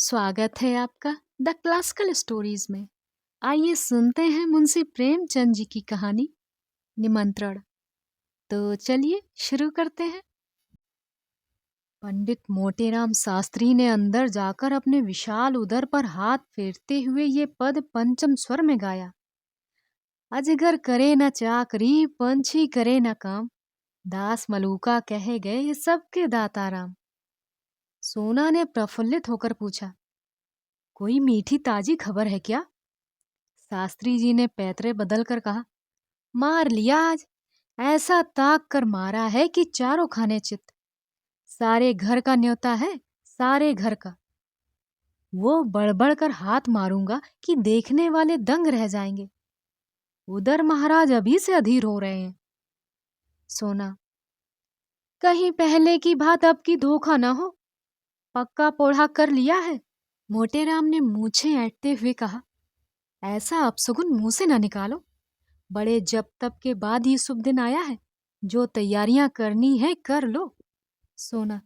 स्वागत है आपका द क्लासिकल स्टोरीज में। आइए सुनते हैं मुंशी प्रेमचंद जी की कहानी निमंत्रण। तो चलिए शुरू करते हैं। पंडित मोटेराम शास्त्री ने अंदर जाकर अपने विशाल उदर पर हाथ फेरते हुए ये पद पंचम स्वर में गाया। अजगर करे न चाकरी, पंछी करे न काम, दास मलूका कहे गए सबके दाता राम। सोना ने प्रफुल्लित होकर पूछा, कोई मीठी ताजी खबर है क्या? शास्त्री जी ने पैतरे बदल कर कहा, मार लिया आज। ऐसा ताक कर मारा है कि चारों खाने चित। सारे घर का न्योता है, सारे घर का। वो बड़बड़ कर हाथ मारूंगा कि देखने वाले दंग रह जाएंगे। उधर महाराज अभी से अधीर हो रहे हैं। सोना, कहीं पहले की बात अब की धोखा न हो। पक्का पोढ़ा कर लिया है? मोटेराम ने मूछें ऐंठते हुए कहा, ऐसा अपशगुन मुंह से न निकालो। बड़े जब तब के बाद ये शुभ दिन आया है। जो तैयारियां करनी है कर लो। सोना,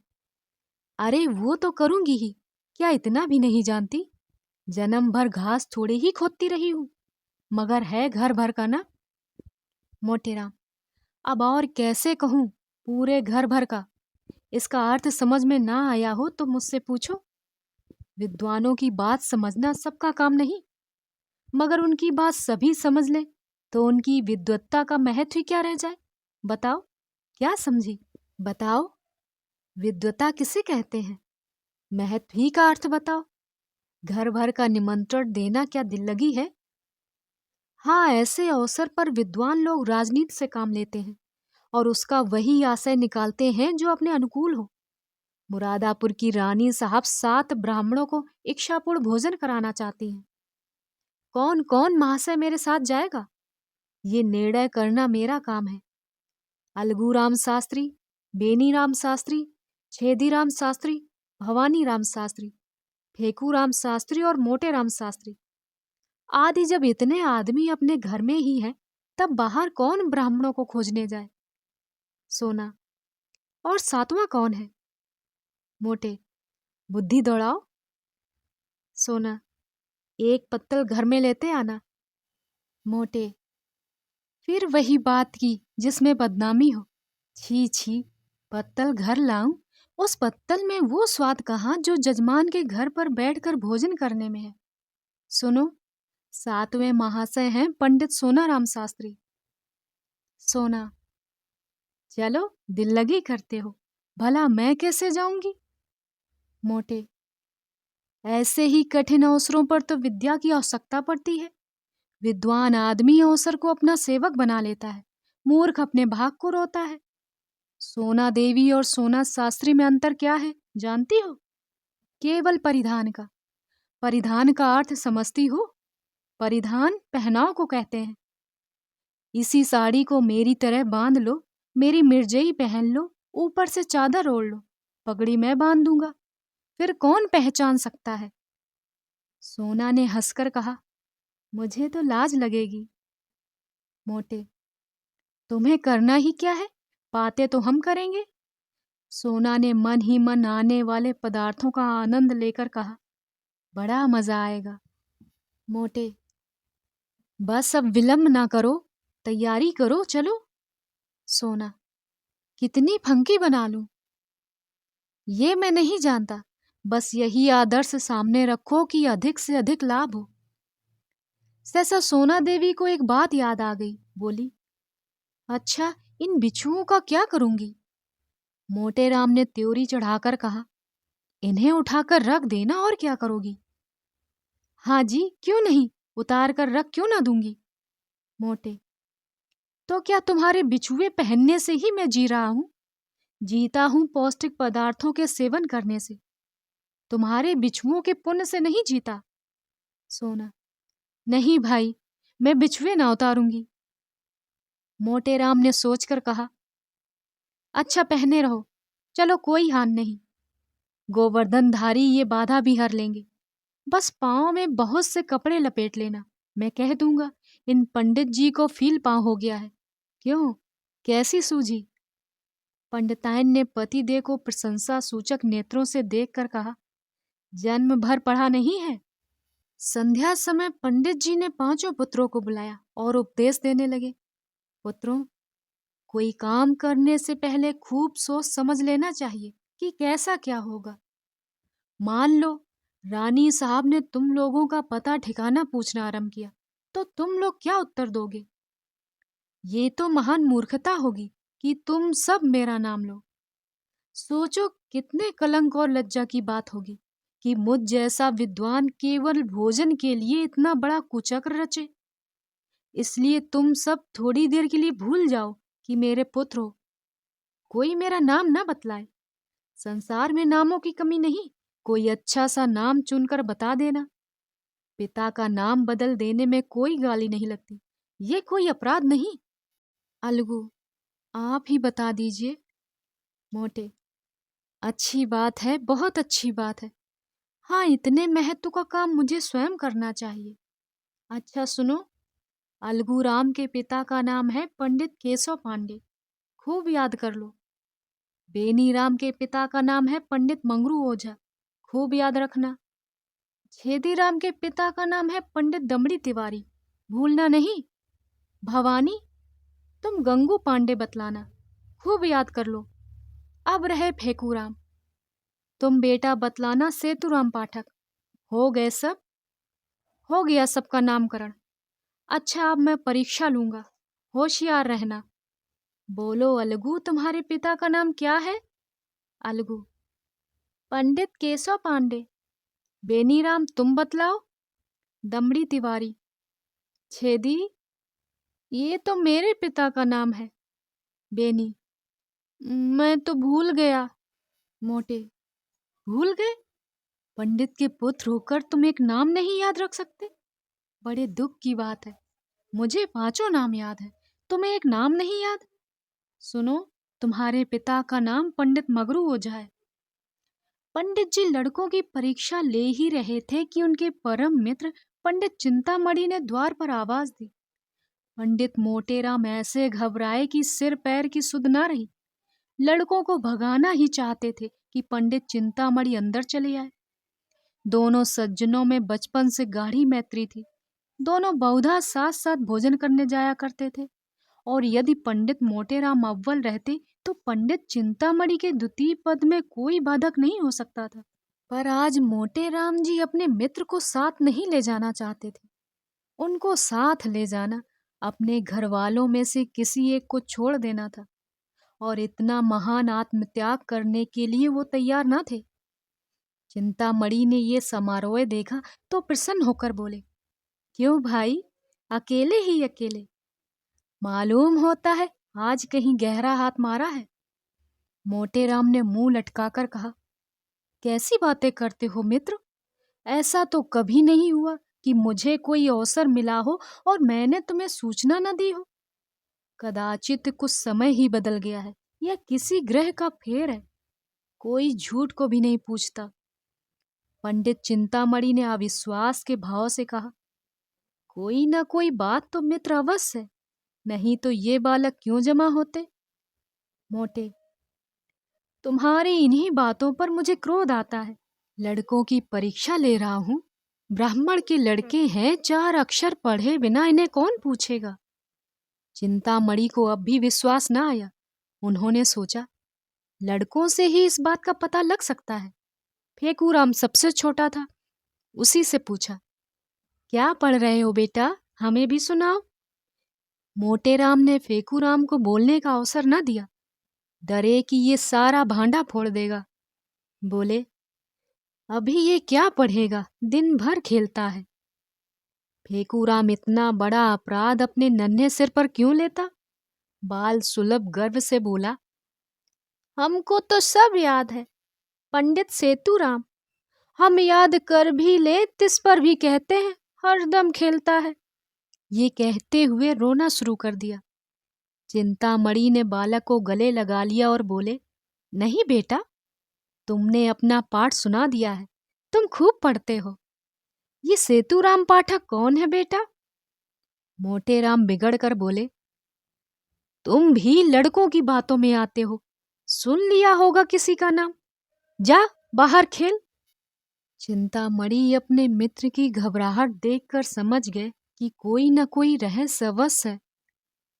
अरे वो तो करूंगी ही, क्या इतना भी नहीं जानती? जन्म भर घास थोड़े ही खोदती रही हूं, मगर है घर भर का ना। मोटेराम, अब और कैसे कहूं? पूरे घर भर का। इसका अर्थ समझ में ना आया हो तो मुझसे पूछो। विद्वानों की बात समझना सबका काम नहीं, मगर उनकी बात सभी समझ ले तो उनकी विद्वत्ता का महत्व ही क्या रह जाए? बताओ, क्या समझी? बताओ, विद्वता किसे कहते हैं? महत्व ही का अर्थ बताओ। घर भर का निमंत्रण देना क्या दिल लगी है? हाँ, ऐसे अवसर पर विद्वान लोग राजनीति से काम लेते हैं और उसका वही आशय निकालते हैं जो अपने अनुकूल हो। मुरादापुर की रानी साहब 7 ब्राह्मणों को इच्छापूर्ण भोजन कराना चाहती हैं। कौन कौन महाशय मेरे साथ जाएगा, ये निर्णय करना मेरा काम है। अलगूराम शास्त्री, बेनीराम शास्त्री, छेदीराम शास्त्री, भवानी राम शास्त्री, फेकूराम शास्त्री और मोटेराम शास्त्री आदि। जब इतने आदमी अपने घर में ही हैं, तब बाहर कौन ब्राह्मणों को खोजने जाए? सोना, और 7वां कौन है? मोटे, बुद्धि दौड़ाओ। सोना, एक पत्तल घर में लेते आना। मोटे, फिर वही बात की जिसमें बदनामी हो। छी छी, पत्तल घर लाऊं? उस पत्तल में वो स्वाद कहाँ जो जजमान के घर पर बैठकर भोजन करने में है। सुनो, 7वें महाशय हैं पंडित सोनाराम शास्त्री। सोना, चलो दिल लगी करते हो, भला मैं कैसे जाऊंगी? मोटे, ऐसे ही कठिन अवसरों पर तो विद्या की आवश्यकता पड़ती है। विद्वान आदमी अवसर को अपना सेवक बना लेता है, मूर्ख अपने भाग को रोता है। सोना देवी और सोना शास्त्री में अंतर क्या है जानती हो? केवल परिधान का। परिधान का अर्थ समझती हो? परिधान पहनाव को कहते हैं। इसी साड़ी को मेरी तरह बांध लो, मेरी मिर्जई पहन लो, ऊपर से चादर ओढ़ लो, पगड़ी मैं बांध दूंगा, फिर कौन पहचान सकता है? सोना ने हंसकर कहा, मुझे तो लाज लगेगी। मोटे, तुम्हें करना ही क्या है, बातें तो हम करेंगे। सोना ने मन ही मन आने वाले पदार्थों का आनंद लेकर कहा, बड़ा मजा आएगा। मोटे, बस अब विलंब ना करो, तैयारी करो, चलो। सोना, कितनी फंकी बना लूं? ये मैं नहीं जानता, बस यही आदर्श सामने रखो कि अधिक से अधिक लाभ हो। सहसा सोना देवी को एक बात याद आ गई, बोली, अच्छा, इन बिच्छुओं का क्या करूंगी? मोटेराम ने त्योरी चढ़ाकर कहा, इन्हें उठाकर रख देना, और क्या करोगी? हाँ जी, क्यों नहीं, उतार कर रख क्यों ना दूंगी। मोटे, तो क्या तुम्हारे बिछुए पहनने से ही मैं जी रहा हूं? जीता हूं पौष्टिक पदार्थों के सेवन करने से, तुम्हारे बिछुओं के पुण्य से नहीं जीता। सोना, नहीं भाई, मैं बिछुए ना उतारूंगी। मोटेराम ने सोचकर कहा, अच्छा पहने रहो, चलो कोई हान नहीं। गोवर्धनधारी ये बाधा भी हर लेंगे। बस पाँव में बहुत से कपड़े लपेट लेना, मैं कह दूंगा इन पंडित जी को फील पाँव हो गया है। क्यों, कैसी सूझी? पंडितायन ने पतिदेव को प्रशंसा सूचक नेत्रों से देखकर कहा, जन्म भर पढ़ा नहीं है। संध्या समय पंडित जी ने पांचों पुत्रों को बुलाया और उपदेश देने लगे। पुत्रों, कोई काम करने से पहले खूब सोच समझ लेना चाहिए कि कैसा क्या होगा। मान लो रानी साहब ने तुम लोगों का पता ठिकाना पूछना आरंभ किया, तो तुम लोग क्या उत्तर दोगे? ये तो महान मूर्खता होगी कि तुम सब मेरा नाम लो। सोचो कितने कलंक और लज्जा की बात होगी कि मुझ जैसा विद्वान केवल भोजन के लिए इतना बड़ा कुचक्र रचे। इसलिए तुम सब थोड़ी देर के लिए भूल जाओ कि मेरे पुत्र हो। कोई मेरा नाम ना बतलाए। संसार में नामों की कमी नहीं, कोई अच्छा सा नाम चुनकर बता देना। पिता का नाम बदल देने में कोई गाली नहीं लगती, ये कोई अपराध नहीं। अलगू, आप ही बता दीजिए। मोटे, अच्छी बात है, बहुत अच्छी बात है। हाँ, इतने महत्व का काम मुझे स्वयं करना चाहिए। अच्छा सुनो, अलगू राम के पिता का नाम है पंडित केशव पांडे, खूब याद कर लो। बेनी राम के पिता का नाम है पंडित मंगरू ओझा, खूब याद रखना। छेदी राम के पिता का नाम है पंडित दमड़ी तिवारी, भूलना नहीं। भवानी, तुम गंगू पांडे बतलाना, खूब याद कर लो। अब रहे फेकूराम, तुम बेटा बतलाना सेतुराम पाठक। हो गए सब? हो गया सबका नामकरण। अच्छा, अब मैं परीक्षा लूंगा, होशियार रहना। बोलो अलगू, तुम्हारे पिता का नाम क्या है? अलगू, पंडित केशव पांडे। बेनीराम, तुम बतलाओ। दमड़ी तिवारी। छेदी, ये तो मेरे पिता का नाम है। बेनी, मैं तो भूल गया। मोटे, भूल गए? पंडित के पुत्र होकर तुम एक नाम नहीं याद रख सकते? बड़े दुख की बात है। मुझे पांचों नाम याद है, तुम्हें एक नाम नहीं याद। सुनो, तुम्हारे पिता का नाम पंडित मगरू ओझा है। पंडित जी लड़कों की परीक्षा ले ही रहे थे कि उनके परम मित्र पंडित चिंतामणि ने द्वार पर आवाज दी। पंडित मोटेराम ऐसे घबराए कि सिर पैर की सुध ना रही। लड़कों को भगाना ही चाहते थे कि पंडित चिंतामणि अंदर चले आए। दोनों सज्जनों में बचपन से गाढ़ी मैत्री थी। दोनों बहुधा साथ साथ भोजन करने जाया करते थे, और यदि पंडित मोटेराम अव्वल रहते तो पंडित चिंतामणि के द्वितीय पद में कोई बाधक नहीं हो सकता था। पर आज मोटेराम जी अपने मित्र को साथ नहीं ले जाना चाहते थे। उनको साथ ले जाना अपने घर वालों में से किसी एक को छोड़ देना था, और इतना महान आत्मत्याग करने के लिए वो तैयार न थे। चिंतामणि ने ये समारोह देखा तो प्रसन्न होकर बोले, क्यों भाई, अकेले ही अकेले? मालूम होता है आज कहीं गहरा हाथ मारा है। मोटेराम ने मुंह लटकाकर कहा, कैसी बातें करते हो मित्र? ऐसा तो कभी नहीं हुआ कि मुझे कोई अवसर मिला हो और मैंने तुम्हें सूचना न दी हो। कदाचित कुछ समय ही बदल गया है, या किसी ग्रह का फेर है। कोई झूठ को भी नहीं पूछता। पंडित चिंतामणि ने अविश्वास के भाव से कहा, कोई ना कोई बात तो मित्र अवश्य है, नहीं तो ये बालक क्यों जमा होते? मोटे, तुम्हारी इन्हीं बातों पर मुझे क्रोध आता है। लड़कों की परीक्षा ले रहा हूं, ब्राह्मण के लड़के हैं, 4 अक्षर पढ़े बिना इन्हें कौन पूछेगा? चिंतामणि को अब भी विश्वास न आया। उन्होंने सोचा, लड़कों से ही इस बात का पता लग सकता है। फेकूराम सबसे छोटा था, उसी से पूछा, क्या पढ़ रहे हो बेटा, हमें भी सुनाओ। मोटेराम ने फेकूराम को बोलने का अवसर न दिया, डरे कि ये सारा भांडा फोड़ देगा। बोले, अभी ये क्या पढ़ेगा, दिन भर खेलता है। फेकूराम इतना बड़ा अपराध अपने नन्हे सिर पर क्यों लेता? बाल सुलभ गर्व से बोला, हमको तो सब याद है पंडित सेतुराम। हम याद कर भी ले तिस पर भी कहते हैं हरदम खेलता है। ये कहते हुए रोना शुरू कर दिया। चिंतामणि ने बालक को गले लगा लिया और बोले, नहीं बेटा, तुमने अपना पाठ सुना दिया है, तुम खूब पढ़ते हो। ये सेतुराम पाठक कौन है बेटा? मोटेराम बिगड़ कर बोले, तुम भी लड़कों की बातों में आते हो, सुन लिया होगा किसी का नाम। जा बाहर खेल। चिंतामणि अपने मित्र की घबराहट देखकर समझ गए कि कोई न कोई रहस्य अवश्य है।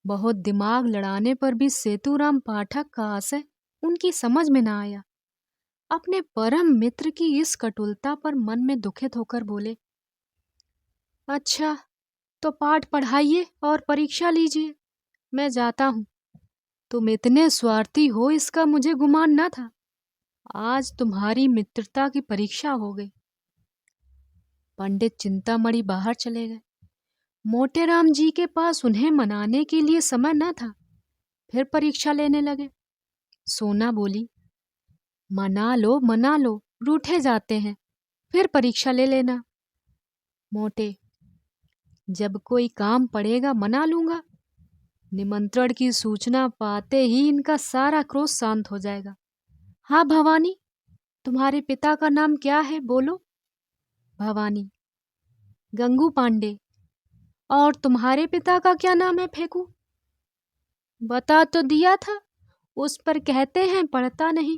बहुत दिमाग लड़ाने पर भी सेतुराम पाठक का आशय उनकी समझ में न आया। अपने परम मित्र की इस कटुलता पर मन में दुखित होकर बोले, अच्छा, तो पाठ पढ़ाइए और परीक्षा लीजिए। मैं जाता हूँ। तुम इतने स्वार्थी हो इसका मुझे गुमान न था। आज तुम्हारी मित्रता की परीक्षा हो गई। पंडित चिंतामणि बाहर चले गए। मोटेराम जी के पास उन्हें मनाने के लिए समय न था। फिर परीक्षा लेने लगे। सोना बोली, मना लो, रूठे जाते हैं, फिर परीक्षा ले लेना। मोटे, जब कोई काम पड़ेगा मना लूंगा। निमंत्रण की सूचना पाते ही इनका सारा क्रोध शांत हो जाएगा। हाँ भवानी, तुम्हारे पिता का नाम क्या है, बोलो। भवानी, गंगू पांडे। और तुम्हारे पिता का क्या नाम है, फेकू? बता तो दिया था, उस पर कहते हैं पढ़ता नहीं।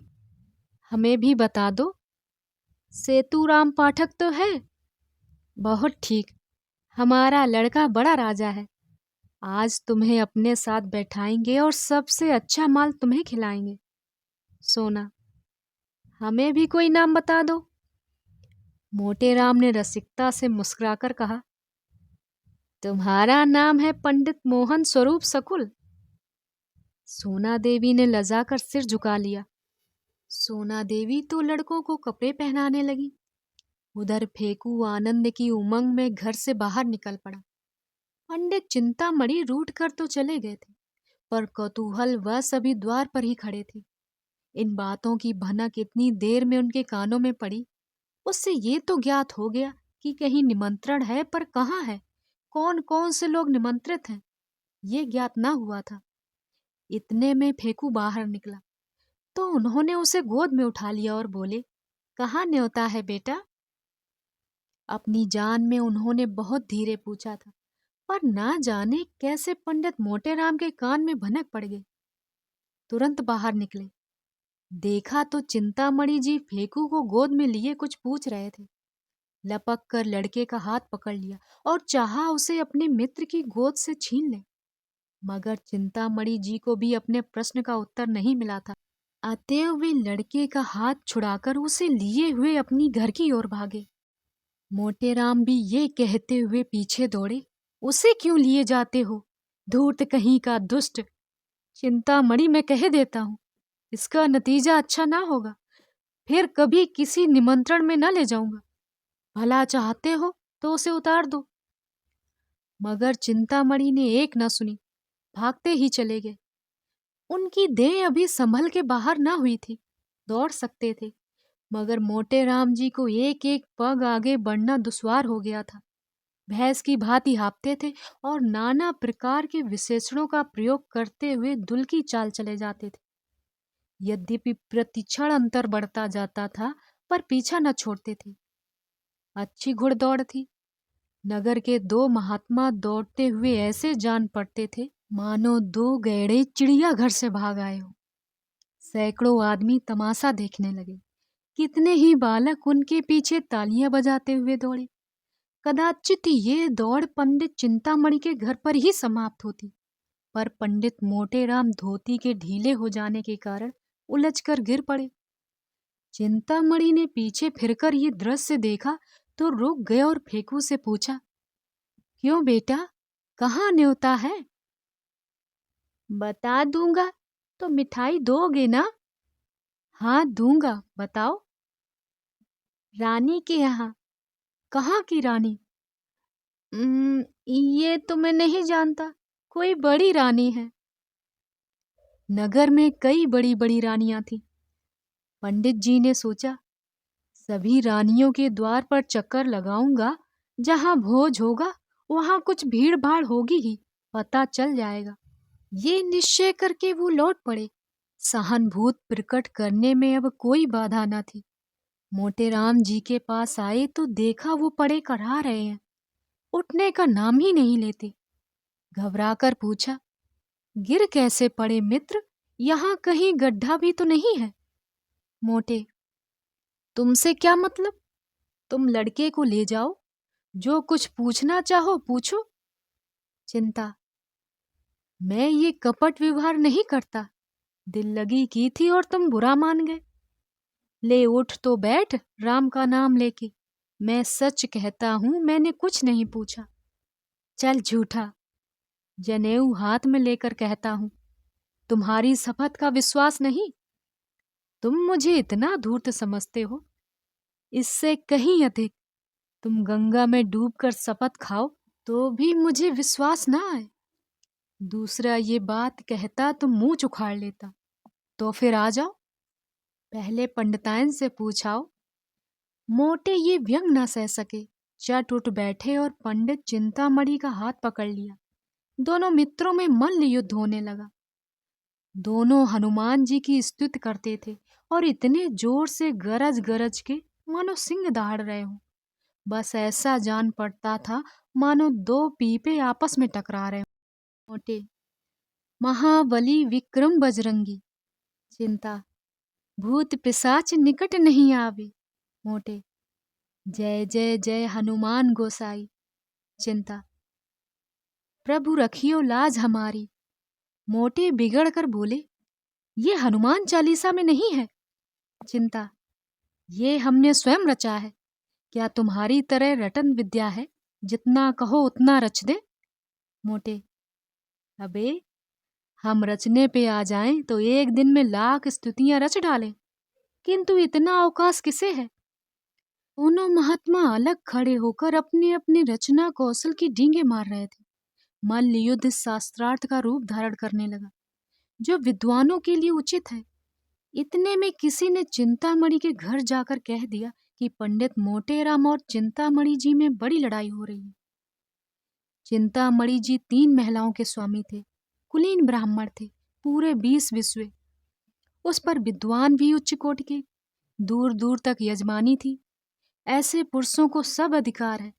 हमें भी बता दो। सेतुराम पाठक तो है। बहुत ठीक, हमारा लड़का बड़ा राजा है। आज तुम्हें अपने साथ बैठाएंगे और सबसे अच्छा माल तुम्हें खिलाएंगे। सोना, हमें भी कोई नाम बता दो। मोटेराम ने रसिकता से मुस्कुराकर कहा, तुम्हारा नाम है पंडित मोहन स्वरूप सकुल। सोना देवी ने लजाकर सिर झुका लिया। सोना देवी तो लड़कों को कपड़े पहनाने लगी। उधर फेकू आनंद की उमंग में घर से बाहर निकल पड़ा। पंडित चिंतामणि रूठ कर तो चले गए थे, पर कौतूहल वह सभी द्वार पर ही खड़े थे। इन बातों की भनक इतनी देर में उनके कानों में पड़ी, उससे ये तो ज्ञात हो गया कि कहीं निमंत्रण है, पर कहाँ है, कौन कौन से लोग निमंत्रित हैं, ये ज्ञात ना हुआ था। इतने में फेकू बाहर निकला तो उन्होंने उसे गोद में उठा लिया और बोले, कहाँ न्योता है बेटा? अपनी जान में उन्होंने बहुत धीरे पूछा था, पर ना जाने कैसे पंडित मोटेराम के कान में भनक पड़ गई। तुरंत बाहर निकले। देखा तो चिंतामणि जी फेकू को गोद में लिए कुछ पूछ रहे थे। लपक कर लड़के का हाथ पकड़ लिया और चाहा उसे अपने मित्र की गोद से छीन ले, मगर चिंतामणि जी को भी अपने प्रश्न का उत्तर नहीं मिला था। अतएव वे लड़के का हाथ छुड़ाकर उसे लिए हुए अपनी घर की ओर भागे। मोटेराम भी ये कहते हुए पीछे दौड़े, उसे क्यों लिए जाते हो, धूर्त कहीं का दुष्ट। चिंतामणि मैं कह देता हूँ, इसका नतीजा अच्छा ना होगा। फिर कभी किसी निमंत्रण में न ले जाऊंगा। भला चाहते हो तो उसे उतार दो। मगर चिंतामणि ने एक न सुनी, भागते ही चले गए। उनकी देह अभी संभल के बाहर ना हुई थी, दौड़ सकते थे, मगर मोटेराम जी को एक एक पग आगे बढ़ना दुश्वार हो गया था। भैंस की भांति हाँफते थे और नाना प्रकार के विशेषणों का प्रयोग करते हुए दुल की चाल चले जाते थे। यद्यपि प्रतिक्षण अंतर बढ़ता जाता था, पर पीछा न छोड़ते थे। अच्छी घुड़दौड़ थी। नगर के दो महात्मा दौड़ते हुए ऐसे जान पड़ते थे मानो दो गैड़े चिड़ियाघर से भाग आए हो। सैकड़ों आदमी तमाशा देखने लगे। कितने ही बालक उनके पीछे तालियां बजाते हुए दौड़े। कदाचित ये दौड़ पंडित चिंतामणि के घर पर ही समाप्त होती, पर पंडित मोटेराम धोती के ढीले हो जाने के कारण उलझकर गिर पड़े। चिंतामणि ने पीछे फिरकर ये दृश्य देखा तो रुक गए और फेकू से पूछा, क्यों बेटा, कहाँ न्योता है? बता दूंगा तो मिठाई दोगे ना? हाँ दूंगा, बताओ। रानी के यहाँ। कहाँ की रानी? ये तो मैं नहीं जानता, कोई बड़ी रानी है। नगर में कई बड़ी बड़ी रानियां थी। पंडित जी ने सोचा, सभी रानियों के द्वार पर चक्कर लगाऊंगा, जहां भोज होगा वहां कुछ भीड़ भाड़ होगी ही, पता चल जाएगा। ये निश्चय करके वो लौट पड़े। सहानुभूति प्रकट करने में अब कोई बाधा न थी। मोटेराम जी के पास आए तो देखा वो पड़े करा रहे हैं, उठने का नाम ही नहीं लेते। घबराकर पूछा, गिर कैसे पड़े मित्र? यहाँ कहीं गड्ढा भी तो नहीं है? मोटे, तुमसे क्या मतलब? तुम लड़के को ले जाओ, जो कुछ पूछना चाहो पूछो। चिंता, मैं ये कपट व्यवहार नहीं करता। दिल लगी की थी और तुम बुरा मान गए। ले उठ तो बैठ राम का नाम लेके। मैं सच कहता हूं, मैंने कुछ नहीं पूछा। चल झूठा, जनेऊ हाथ में लेकर कहता हूं, तुम्हारी शपथ का विश्वास नहीं। तुम मुझे इतना धूर्त समझते हो, इससे कहीं अधिक। तुम गंगा में डूबकर शपथ खाओ तो भी मुझे विश्वास ना आए। दूसरा ये बात कहता तो मुंह उखाड़ लेता। तो फिर आ जाओ, पहले पंडिताइन से पूछाओ। मोटे ये व्यंग न सह सके, चट उठ बैठे और पंडित चिंतामणि का हाथ पकड़ लिया। दोनों मित्रों में मल्ल युद्ध होने लगा। दोनों हनुमान जी की स्तुति करते थे और इतने जोर से गरज गरज के मानो सिंह दहाड़ रहे हो। बस ऐसा जान पड़ता था मानो दो पीपे आपस में टकरा रहे हो। मोटे, महाबली विक्रम बजरंगी। चिंता, भूत पिशाच निकट नहीं आवे। मोटे, जय जय जय हनुमान गोसाई। चिंता, प्रभु रखियो लाज हमारी। मोटे बिगड़ कर बोले, ये हनुमान चालीसा में नहीं है। चिंता, ये हमने स्वयं रचा है। क्या तुम्हारी तरह रटन विद्या है, जितना कहो उतना रच दे। मोटे, अबे हम रचने पे आ जाएं तो एक दिन में लाख स्तुतियां रच डालें, किंतु इतना अवकाश किसे है। दोनों महात्मा अलग खड़े होकर अपने अपने रचना कौशल की डींगे मार रहे थे। मल्ल युद्ध शास्त्रार्थ का रूप धारण करने लगा, जो विद्वानों के लिए उचित है। इतने में किसी ने चिंतामणि के घर जाकर कह दिया कि पंडित मोटेराम और चिंतामणि जी में बड़ी लड़ाई हो रही है। चिंतामणि जी 3 महिलाओं के स्वामी थे, कुलीन ब्राह्मण थे, पूरे 20 विश्व। उस पर विद्वान भी उच्च कोटि के, दूर दूर तक यजमानी थी। ऐसे पुरुषों को सब अधिकार है।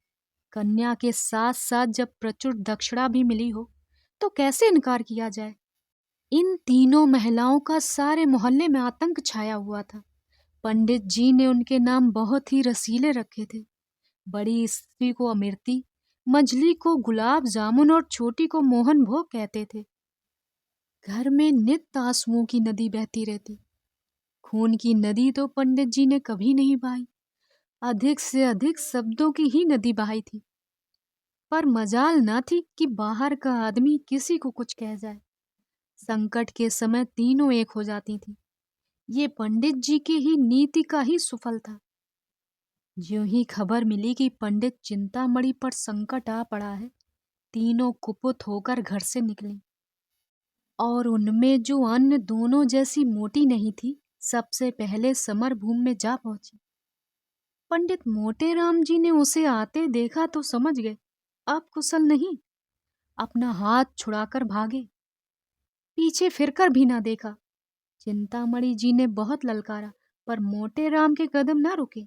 कन्या के साथ साथ जब प्रचुर दक्षिणा भी मिली हो तो कैसे इनकार किया जाए। इन तीनों महिलाओं का सारे मोहल्ले में आतंक छाया हुआ था। पंडित जी ने उनके नाम बहुत ही रसीले रखे थे। बड़ी स्त्री को अमृति, मंझली को गुलाब जामुन और छोटी को मोहन भोग कहते थे। घर में नित्य आंसुओं की नदी बहती रहती। खून की नदी तो पंडित जी ने कभी नहीं बहाई, अधिक से अधिक शब्दों की ही नदी बहाई थी। पर मजाल ना थी कि बाहर का आदमी किसी को कुछ कह जाए। संकट के समय तीनों एक हो जाती थी। ये पंडित जी की ही नीति का ही सुफल था। ज्यों ही खबर मिली कि पंडित चिंतामणि पर संकट आ पड़ा है, तीनों कुपित होकर घर से निकली। और उनमें जो अन्य दोनों जैसी मोटी नहीं थी, सबसे पहले समर भूमि में जा पहुंची। पंडित मोटेराम जी ने उसे आते देखा तो समझ गए अब कुशल नहीं। अपना हाथ छुड़ाकर भागे, पीछे फिरकर भी ना देखा। चिंतामणि जी ने बहुत ललकारा, पर मोटेराम के कदम ना रुके।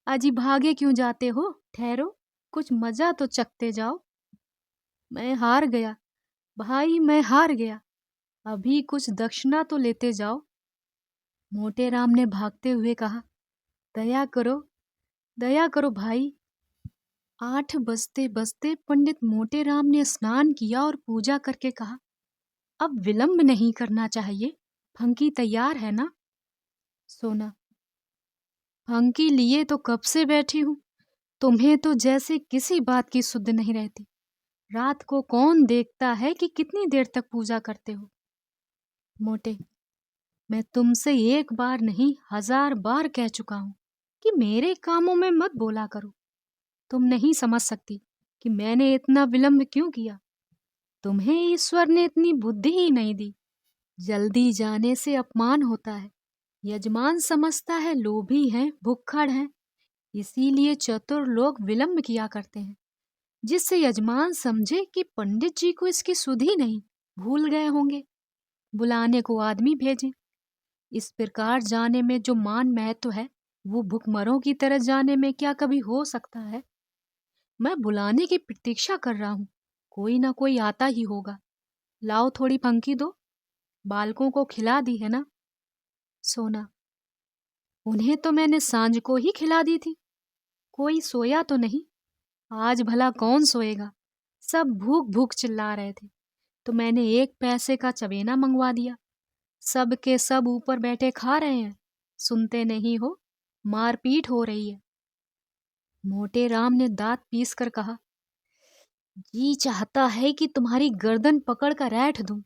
अजी भागे क्यों जाते हो, ठहरो, कुछ मजा तो चखते जाओ। मैं हार गया भाई, मैं हार गया। अभी कुछ दक्षिणा तो लेते जाओ। मोटेराम ने भागते हुए कहा, दया करो भाई। 8 बजते बजते पंडित मोटेराम ने स्नान किया और पूजा करके कहा, अब विलंब नहीं करना चाहिए। फंकी तैयार है ना। सोना, फंकी लिए तो कब से बैठी हूं। तुम्हें तो जैसे किसी बात की सुध नहीं रहती। रात को कौन देखता है कि कितनी देर तक पूजा करते हो। मोटे, मैं तुमसे एक बार नहीं 1000 बार कह चुका हूं कि मेरे कामों में मत बोला करो। तुम नहीं समझ सकती कि मैंने इतना विलंब क्यों किया। तुम्हें ईश्वर ने इतनी बुद्धि ही नहीं दी। जल्दी जाने से अपमान होता है। यजमान समझता है लोभी हैं, भुक्खड़ हैं, इसीलिए चतुर लोग विलंब किया करते हैं, जिससे यजमान समझे कि पंडित जी को इसकी सुध ही नहीं, भूल गए होंगे, बुलाने को आदमी भेजें। इस प्रकार जाने में जो मान महत्व है, वो भुखमरों की तरह जाने में क्या कभी हो सकता है। मैं बुलाने की प्रतीक्षा कर रहा हूं, कोई ना कोई आता ही होगा। लाओ थोड़ी पंखी दो, बालकों को खिला दी है ना। सोना, उन्हें तो मैंने सांझ को ही खिला दी थी। कोई सोया तो नहीं? आज भला कौन सोएगा? सब भूख भूख चिल्ला रहे थे, तो मैंने 1 पैसे का चबेना मंगवा दिया। सब के सब ऊपर बैठे खा रहे हैं। सुनते नहीं हो? मारपीट हो रही है। मोटे राम ने दांत पीस कर कहा, जी चाहता है कि तुम्हारी गर्दन पकड़ कर ऐंठ दूं।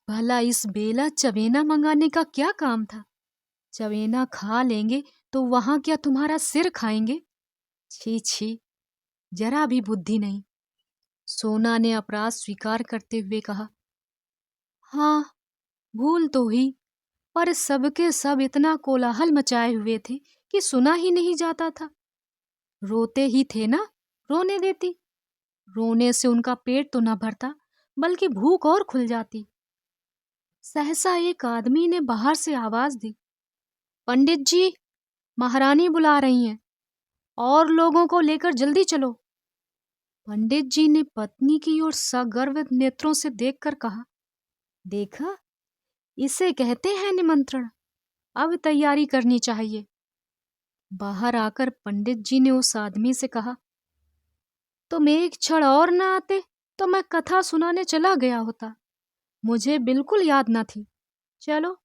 भला इस बेला चवेना मंगाने का क्या काम था? चवेना खा लेंगे तो वहां क्या तुम्हारा सिर खाएंगे? छी छी, जरा भी बुद्धि नहीं। सोना ने अपराध स्वीकार करते हुए कहा, हाँ, भूल तो हुई, पर सबके सब इतना कोलाहल मचाए हुए थे कि सुना ही नहीं जाता था। रोते ही थे ना, रोने देती। रोने से उनका पेट तो न भरता, बल्कि भूख और खुल जाती। सहसा एक आदमी ने बाहर से आवाज दी, पंडित जी, महारानी बुला रही हैं, और लोगों को लेकर जल्दी चलो। पंडित जी ने पत्नी की ओर सगर्व नेत्रों से देखकर कहा, देखा, इसे कहते हैं निमंत्रण। अब तैयारी करनी चाहिए। बाहर आकर पंडित जी ने उस आदमी से कहा, तुम एक क्षण और न आते तो मैं कथा सुनाने चला गया होता। मुझे बिल्कुल याद न थी। चलो,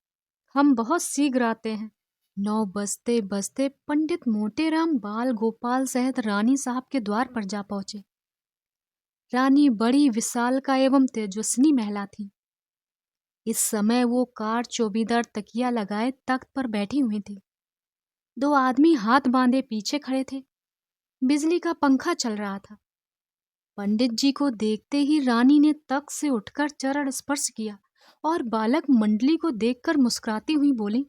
हम बहुत शीघ्र आते हैं। 9 बजते बजते पंडित मोटेराम बाल गोपाल सहित रानी साहब के द्वार पर जा पहुंचे। रानी बड़ी विशालकाय एवं तेजस्विनी महिला थी। इस समय वो कार चौबीदार तकिया लगाए तख्त पर बैठी हुई थी। 2 आदमी हाथ बांधे पीछे खड़े थे। बिजली का पंखा चल रहा था। पंडित जी को देखते ही रानी ने तख्त से उठकर चरण स्पर्श किया और बालक मंडली को देखकर मुस्कुराती हुई बोली,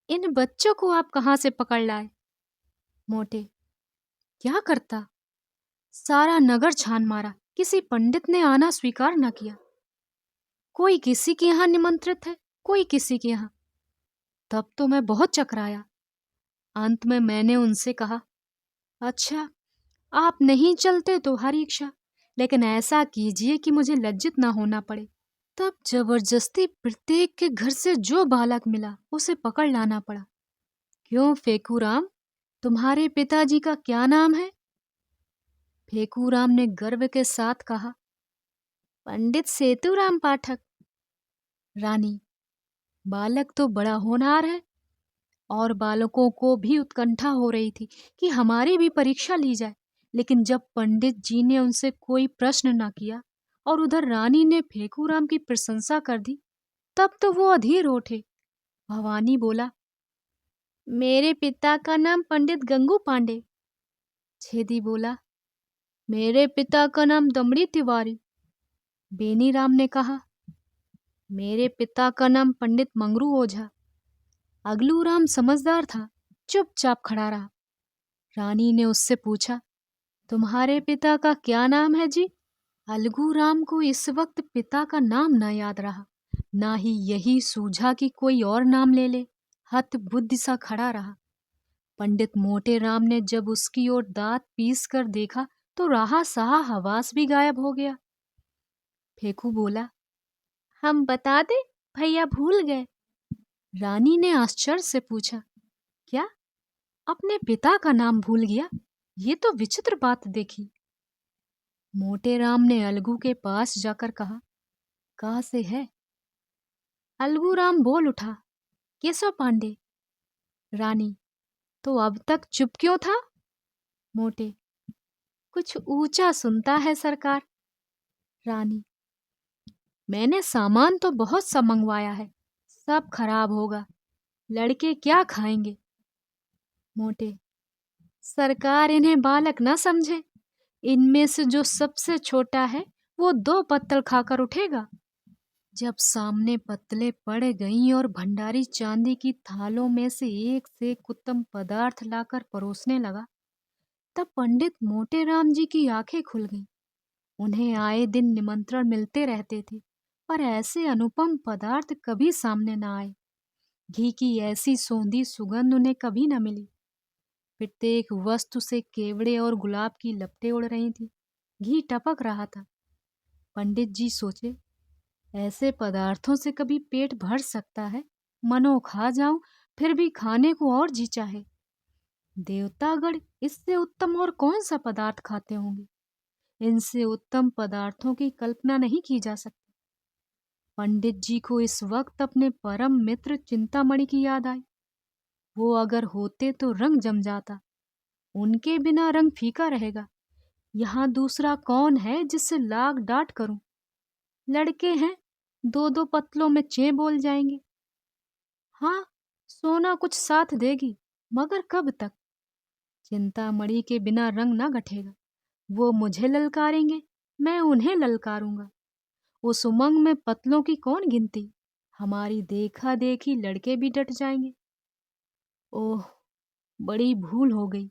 इन बच्चों को आप कहाँ से पकड़ लाए? मोटे, क्या करता? सारा नगर छान मारा, किसी पंडित ने आना स्वीकार न किया। कोई किसी के यहाँ निमंत्रित है, कोई किसी के यहाँ। तब तो मैं बहुत चकराया। अंत में मैंने उनसे कहा, अच्छा, आप नहीं चलते तो हरी इच्छा, लेकिन ऐसा कीजिए कि मुझे लज्जित ना होना पड़े। तब जबरदस्ती प्रत्येक के घर से जो बालक मिला उसे पकड़ लाना पड़ा। क्यों फेकूराम, तुम्हारे पिताजी का क्या नाम है? फेकूराम ने गर्व के साथ कहा, पंडित सेतुराम पाठक। रानी, बालक तो बड़ा होनहार है। और बालकों को भी उत्कंठा हो रही थी कि हमारी भी परीक्षा ली जाए। लेकिन जब पंडित जी ने उनसे कोई प्रश्न न किया और उधर रानी ने फेकूराम की प्रशंसा कर दी, तब तो वो अधीर उठे। भवानी बोला, मेरे पिता का नाम पंडित गंगू पांडे। छेदी बोला, मेरे पिता का नाम दमड़ी तिवारी। बेनीराम ने कहा, मेरे पिता का नाम पंडित मंगरू ओझा। अगलूराम समझदार था, चुपचाप खड़ा रहा। रानी ने उससे पूछा, तुम्हारे पिता का क्या नाम है जी? अलगूराम को इस वक्त पिता का नाम न याद रहा, ना ही यही सूझा कि कोई और नाम ले ले। हत बुद्धि सा खड़ा रहा। पंडित मोटे राम ने जब उसकी ओर दांत पीस कर देखा तो रहा सहा हवास भी गायब हो गया। फेकू बोला, हम बता दे, भैया भूल गए। रानी ने आश्चर्य से पूछा, क्या, अपने पिता का नाम भूल गया? ये तो विचित्र बात देखी। मोटे राम ने अलगू के पास जाकर कहा, कहाँ से है? अलगू राम बोल उठा, केशव पांडे। रानी, तो अब तक चुप क्यों था? मोटे, कुछ ऊंचा सुनता है सरकार। रानी, मैंने सामान तो बहुत सा मंगवाया है, सब खराब होगा, लड़के क्या खाएंगे? मोटे, सरकार इन्हें बालक न समझे। इनमें से जो सबसे छोटा है वो 2 पत्तल खाकर उठेगा। जब सामने पत्तलें पड़ गईं और भंडारी चांदी की थालों में से एक उत्तम पदार्थ लाकर परोसने लगा, तब पंडित मोटेराम जी की आंखें खुल गईं। उन्हें आए दिन निमंत्रण मिलते रहते थे, पर ऐसे अनुपम पदार्थ कभी सामने न आए। घी की ऐसी सौंधी सुगंध उन्हें कभी न मिली। प्रत्येक वस्तु से केवड़े और गुलाब की लपटें उड़ रही थी। घी टपक रहा था। पंडित जी सोचे, ऐसे पदार्थों से कभी पेट भर सकता है? मनो खा जाऊं, फिर भी खाने को और जी चाहे। देवतागण इससे उत्तम और कौन सा पदार्थ खाते होंगे? इनसे उत्तम पदार्थों की कल्पना नहीं की जा सकती। पंडित जी को इस वक्त अपने परम मित्र चिंतामणि की याद आई। वो अगर होते तो रंग जम जाता, उनके बिना रंग फीका रहेगा। यहाँ दूसरा कौन है जिससे लाग डांट करूं? लड़के हैं, दो दो पतलों में चे बोल जाएंगे। हाँ, सोना कुछ साथ देगी, मगर कब तक? चिंतामणि के बिना रंग ना गठेगा। वो मुझे ललकारेंगे, मैं उन्हें ललकारूंगा। उस उमंग में पतलों की कौन गिनती? हमारी देखा देखी लड़के भी डट जाएंगे। ओह, बड़ी भूल हो गई।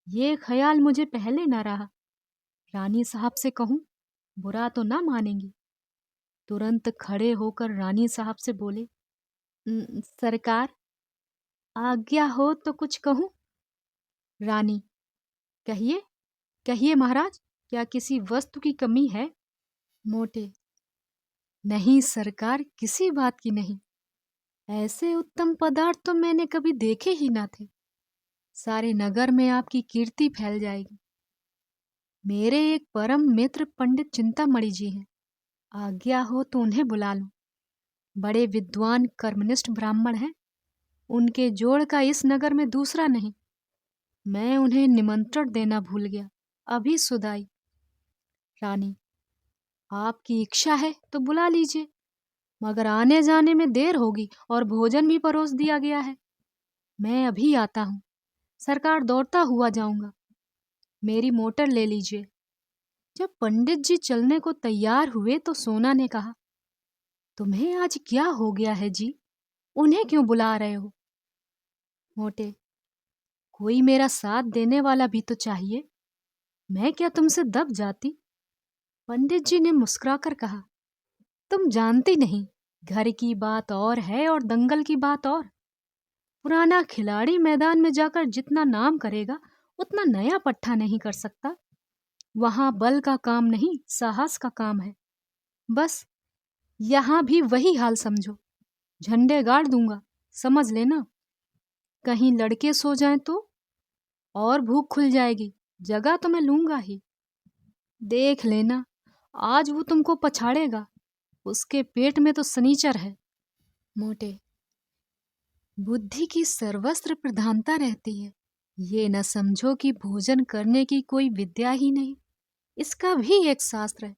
ये ख्याल मुझे पहले ना रहा। रानी साहब से कहूं, बुरा तो ना मानेंगी। तुरंत खड़े होकर रानी साहब से बोले, सरकार, आज्ञा हो तो कुछ कहूं?" रानी, कहिए, कहिए महाराज, क्या किसी वस्तु की कमी है? मोटे, नहीं सरकार, किसी बात की नहीं। ऐसे उत्तम पदार्थ तो मैंने कभी देखे ही ना थे। सारे नगर में आपकी कीर्ति फैल जाएगी। मेरे एक परम मित्र पंडित चिंतामणि जी हैं। आज्ञा हो तो उन्हें बुला लूं। बड़े विद्वान कर्मनिष्ठ ब्राह्मण हैं। उनके जोड़ का इस नगर में दूसरा नहीं। मैं उन्हें निमंत्रण देना भूल गया। अभी सुधाई। रानी, आपकी इच्छा है तो बुला लीजिए, मगर आने जाने में देर होगी और भोजन भी परोस दिया गया है। मैं अभी आता हूँ। सरकार, दौड़ता हुआ जाऊंगा। मेरी मोटर ले लीजिए। जब पंडित जी चलने को तैयार हुए तो सोना ने कहा, तुम्हें आज क्या हो गया है जी? उन्हें क्यों बुला रहे हो? मोटे, कोई मेरा साथ देने वाला भी तो चाहिए। मैं क्या तुमसे दब जाती? पंडित जी ने मुस्कुराकर कहा, तुम जानती नहीं, घर की बात और है और दंगल की बात और। पुराना खिलाड़ी मैदान में जाकर जितना नाम करेगा, उतना नया पट्टा नहीं कर सकता। वहां बल का काम नहीं, साहस का काम है। बस यहां भी वही हाल समझो। झंडे गाड़ दूंगा, समझ लेना। कहीं लड़के सो जाएं तो और भूख खुल जाएगी। जगह तो मैं लूंगा ही। देख लेना, आज वो तुमको पछाड़ेगा। उसके पेट में तो सनीचर है। मोटे, बुद्धि की सर्वस्त्र प्रधानता रहती है। ये न समझो कि भोजन करने की कोई विद्या ही नहीं। इसका भी एक शास्त्र है,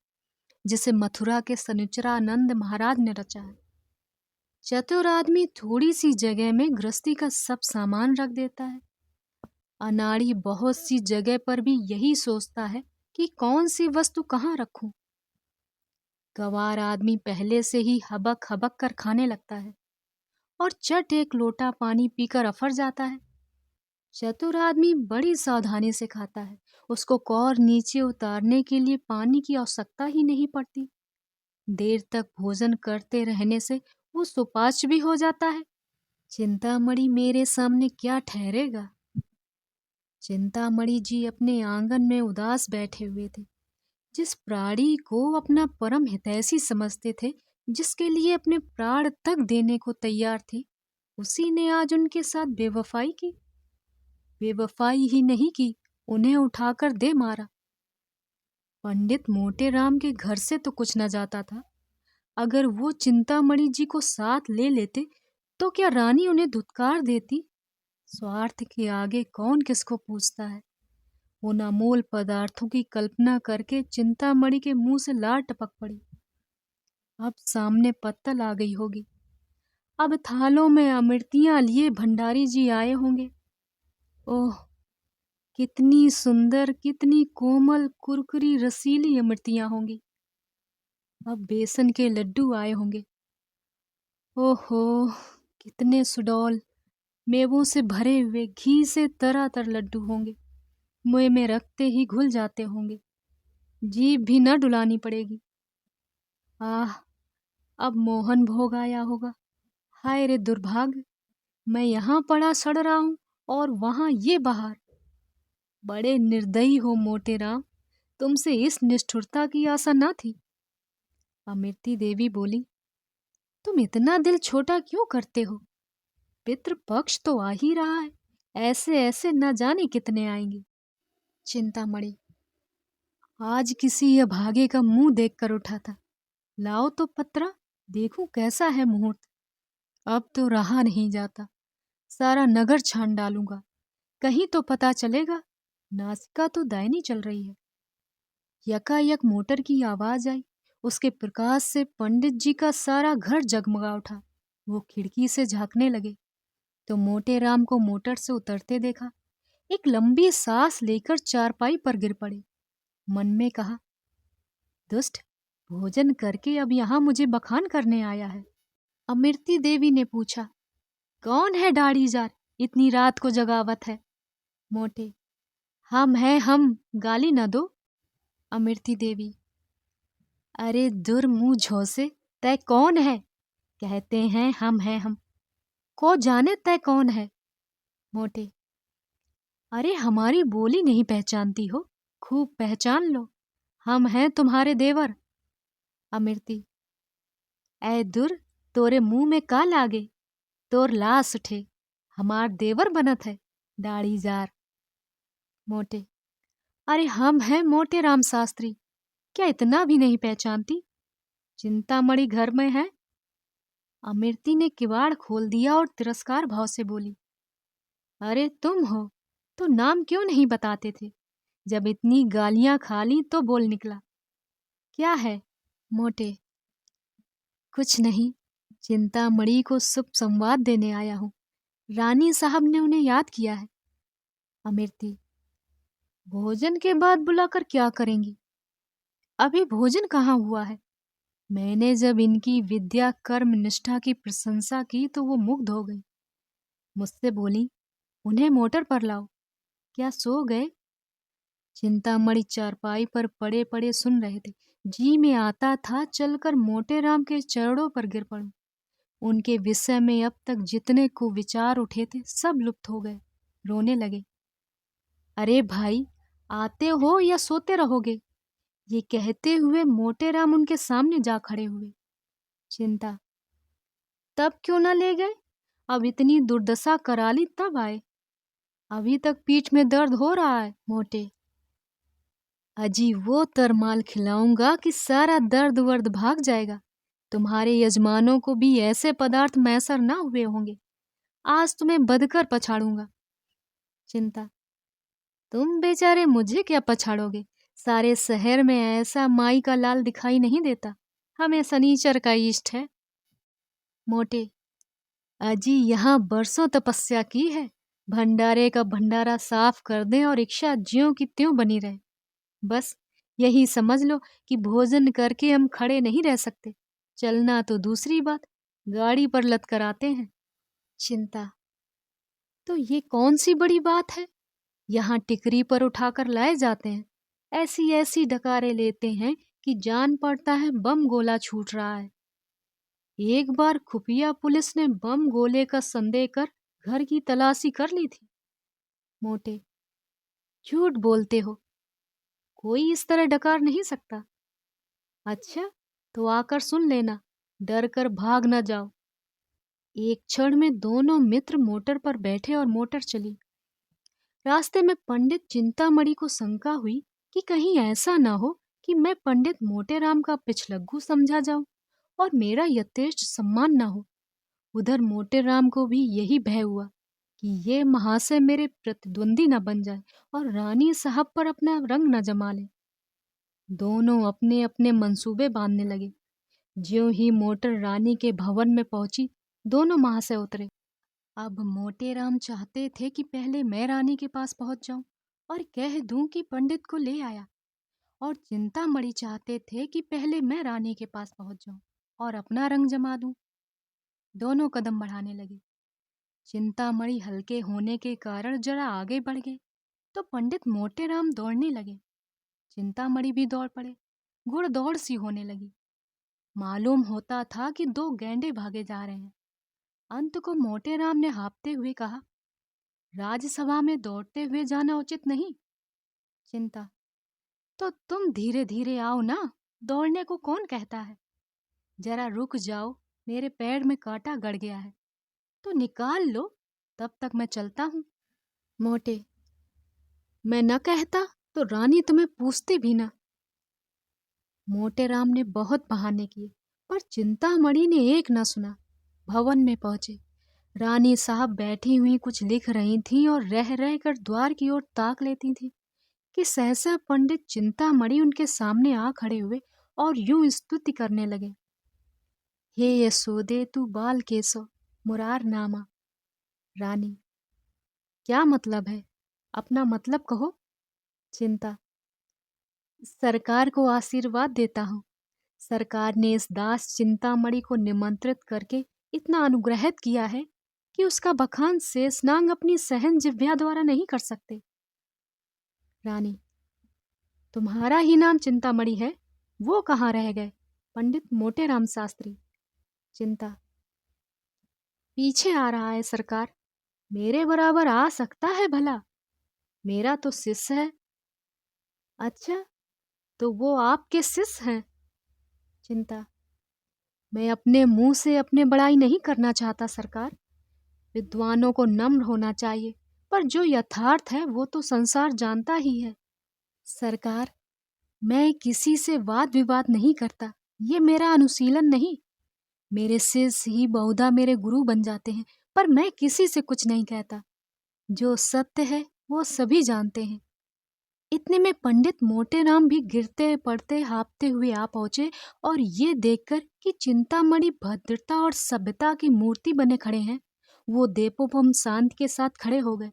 जिसे मथुरा के सनिचरानंद महाराज ने रचा है। चतुर आदमी थोड़ी सी जगह में गृहस्थी का सब सामान रख देता है। अनाड़ी बहुत सी जगह पर भी यही सोचता है कि कौन सी वस्तु कहाँ रखूं। गंवार आदमी पहले से ही हबक हबक कर खाने लगता है और चट एक लोटा पानी पीकर अफर जाता है। चतुर आदमी बड़ी सावधानी से खाता है। उसको कौर नीचे उतारने के लिए पानी की आवश्यकता ही नहीं पड़ती। देर तक भोजन करते रहने से वो सुपाच्य भी हो जाता है। चिंतामणि मेरे सामने क्या ठहरेगा? चिंतामणि जी अपने आंगन में उदास बैठे हुए थे। जिस प्राणी को अपना परम हितैषी समझते थे, जिसके लिए अपने प्राण तक देने को तैयार थे, उसी ने आज उनके साथ बेवफाई की। बेवफाई ही नहीं की, उन्हें उठाकर दे मारा। पंडित मोटे राम के घर से तो कुछ न जाता था। अगर वो चिंतामणि जी को साथ ले लेते तो क्या रानी उन्हें धुतकार देती? स्वार्थ के आगे कौन किसको पूछता है। उन अमूल पदार्थों की कल्पना करके चिंतामणि के मुंह से लार टपक पड़ी। अब सामने पत्तल आ गई होगी। अब थालों में अमृतियां लिए भंडारी जी आए होंगे। ओह, कितनी सुंदर, कितनी कोमल, कुरकुरी, रसीली अमृतियां होंगी। अब बेसन के लड्डू आए होंगे। ओहो, कितने सुडौल, मेवों से भरे हुए, घी से तरातर लड्डू होंगे। मुंह में रखते ही घुल जाते होंगे। जीभ भी न डुलानी पड़ेगी। आह, अब मोहन भोग आया होगा। हाय रे दुर्भाग्य, मैं यहाँ पड़ा सड़ रहा हूँ और वहां ये बाहर। बड़े निर्दयी हो मोटे राम, तुमसे इस निष्ठुरता की आशा न थी। अमिर्ती देवी बोली, तुम इतना दिल छोटा क्यों करते हो? पितृपक्ष तो आ ही रहा है। ऐसे ऐसे न जाने कितने आएंगे। चिंतामणि, आज किसी अभागे का मुंह देखकर उठा था। लाओ तो पत्रा, देखूं कैसा है मुहूर्त। अब तो रहा नहीं जाता, सारा नगर छान डालूंगा, कहीं तो पता चलेगा। नासिका तो दाहिनी चल रही है। यकायक मोटर की आवाज आई। उसके प्रकाश से पंडित जी का सारा घर जगमगा उठा। वो खिड़की से झांकने लगे तो मोटे राम को मोटर से उतरते देखा। एक लंबी सांस लेकर चारपाई पर गिर पड़े। मन में कहा, दुष्ट, भोजन करके अब यहाँ मुझे बखान करने आया है। अमृति देवी ने पूछा, कौन है दाढ़ीदार, इतनी रात को जगावत है। मोटे, हम हैं हम, गाली न दो। अमृति देवी, अरे दुर्मुंह झोसे, तय कौन है? कहते हैं हम हैं हम, को जाने तय कौन है। मोटे, अरे हमारी बोली नहीं पहचानती हो, खूब पहचान लो, हम हैं तुम्हारे देवर। अमृति, ऐ दुर, तोरे मुंह में का लागे, तोर लाश उठे, हमार देवर बनत है दाढ़ी जार। मोटे, अरे हम हैं मोटे राम शास्त्री, क्या इतना भी नहीं पहचानती? चिंतामणि घर में है। अमृति ने किवाड़ खोल दिया और तिरस्कार भाव से बोली, अरे तुम हो तो नाम क्यों नहीं बताते थे? जब इतनी गालियां खा ली तो बोल निकला, क्या है? मोटे, कुछ नहीं, चिंतामणि को शुभ संवाद देने आया हूँ। रानी साहब ने उन्हें याद किया है। अमृति, भोजन के बाद बुलाकर क्या करेंगी? अभी भोजन कहाँ हुआ है? मैंने जब इनकी विद्या कर्म निष्ठा की प्रशंसा की तो वो मुग्ध हो गई। मुझसे बोली, उन्हें मोटर पर लाओ। क्या सो गए? चिंतामणि चारपाई पर पड़े पड़े सुन रहे थे। जी में आता था चलकर मोटे राम के चरणों पर गिर पड़ूं। उनके विषय में अब तक जितने को विचार उठे थे सब लुप्त हो गए। रोने लगे। अरे भाई, आते हो या सोते रहोगे? ये कहते हुए मोटे राम उनके सामने जा खड़े हुए। चिंता, तब क्यों न ले गए? अब इतनी दुर्दशा करा ली तब आए। अभी तक पीठ में दर्द हो रहा है। मोटे, अजी वो तरमाल खिलाऊंगा कि सारा दर्द वर्द भाग जाएगा। तुम्हारे यजमानों को भी ऐसे पदार्थ मैसर ना हुए होंगे। आज तुम्हें बदकर पछाड़ूंगा। चिंता, तुम बेचारे मुझे क्या पछाड़ोगे? सारे शहर में ऐसा माई का लाल दिखाई नहीं देता। हमें सनीचर का इष्ट है। मोटे, अजी यहाँ बरसों तपस्या की है। भंडारे का भंडारा साफ कर दें और इच्छा ज्यों की त्यों बनी रहे। बस यही समझ लो कि भोजन करके हम खड़े नहीं रह सकते। चलना तो दूसरी बात, गाड़ी पर लद कर आते हैं। चिंता, तो ये कौन सी बड़ी बात है? यहाँ टिकरी पर उठाकर लाए जाते हैं। ऐसी ऐसी डकारे लेते हैं कि जान पड़ता है बम गोला छूट रहा है। एक बार खुफिया पुलिस ने बम गोले का संदेह कर घर की तलाशी कर ली थी। मोटे, झूठ बोलते हो, कोई इस तरह डकार नहीं सकता। अच्छा, तो आकर सुन लेना, डर कर भाग न जाओ। एक क्षण में दोनों मित्र मोटर पर बैठे और मोटर चली। रास्ते में पंडित चिंतामणि को शंका हुई कि कहीं ऐसा न हो कि मैं पंडित मोटेराम का पिछलग्गू समझा जाऊं और मेरा यथेष्ट सम्मान न हो। उधर मोटेराम को भी यही भय हुआ कि ये महाशय मेरे प्रतिद्वंदी न बन जाए और रानी साहब पर अपना रंग न जमा ले। दोनों अपने अपने मंसूबे बांधने लगे। ज्यों ही मोटर रानी के भवन में पहुंची, दोनों महाशय उतरे। अब मोटेराम चाहते थे कि पहले मैं रानी के पास पहुंच जाऊं और कह दूं कि पंडित को ले आया, और चिंतामणि चाहते थे कि पहले मैं रानी के पास पहुंच जाऊं और अपना रंग जमा दूं। दोनों कदम बढ़ाने लगे। चिंतामणि हल्के होने के कारण जरा आगे बढ़ गए तो पंडित मोटेराम दौड़ने लगे। चिंतामणि भी दौड़ पड़े। घुड़दौड़ सी होने लगी। मालूम होता था कि दो गैंडे भागे जा रहे हैं। अंत को मोटेराम ने हाँफते हुए कहा, राजसभा में दौड़ते हुए जाना उचित नहीं। चिंता, तो तुम धीरे धीरे आओ ना, दौड़ने को कौन कहता है? जरा रुक जाओ, मेरे पैर में कांटा गड़ गया है तो निकाल लो, तब तक मैं चलता हूँ। मोटे, मैं न कहता तो रानी तुम्हें पूछती भी ना। मोटे राम ने बहुत बहाने किए, पर चिंतामणि ने एक न सुना। भवन में पहुंचे। रानी साहब बैठी हुई कुछ लिख रही थीं और रह रह कर द्वार की ओर ताक लेती थीं कि सहसा पंडित चिंतामणि उनके सामने आ खड़े हुए और यूं स्तुति करने लगे। हे यशोदे तू बाल केसो मुरार नामा। रानी, क्या मतलब है? अपना मतलब कहो। चिंता, सरकार को आशीर्वाद देता हूँ। सरकार ने इस दास चिंतामणि को निमंत्रित करके इतना अनुग्रहित किया है कि उसका बखान शेषनाग अपनी सहन जिह्वा द्वारा नहीं कर सकते। रानी, तुम्हारा ही नाम चिंतामणि है, वो कहाँ रह गए? पंडित मोटेराम शास्त्री। चिंता, पीछे आ रहा है सरकार। मेरे बराबर आ सकता है भला? मेरा तो शिष्य है। अच्छा, तो वो आपके शिष्य हैं? चिंता, मैं अपने मुंह से अपने बड़ाई नहीं करना चाहता सरकार। विद्वानों को नम्र होना चाहिए, पर जो यथार्थ है वो तो संसार जानता ही है। सरकार, मैं किसी से वाद विवाद नहीं करता, ये मेरा अनुशीलन नहीं। मेरे शिष्य ही बहुधा मेरे गुरु बन जाते हैं, पर मैं किसी से कुछ नहीं कहता। जो सत्य है वो सभी जानते हैं। इतने में पंडित मोटेराम भी गिरते पड़ते हाँफते हुए आ पहुंचे और ये देखकर कि चिंतामणि भद्रता और सभ्यता की मूर्ति बने खड़े हैं, वो देपोपम शांत के साथ खड़े हो गए।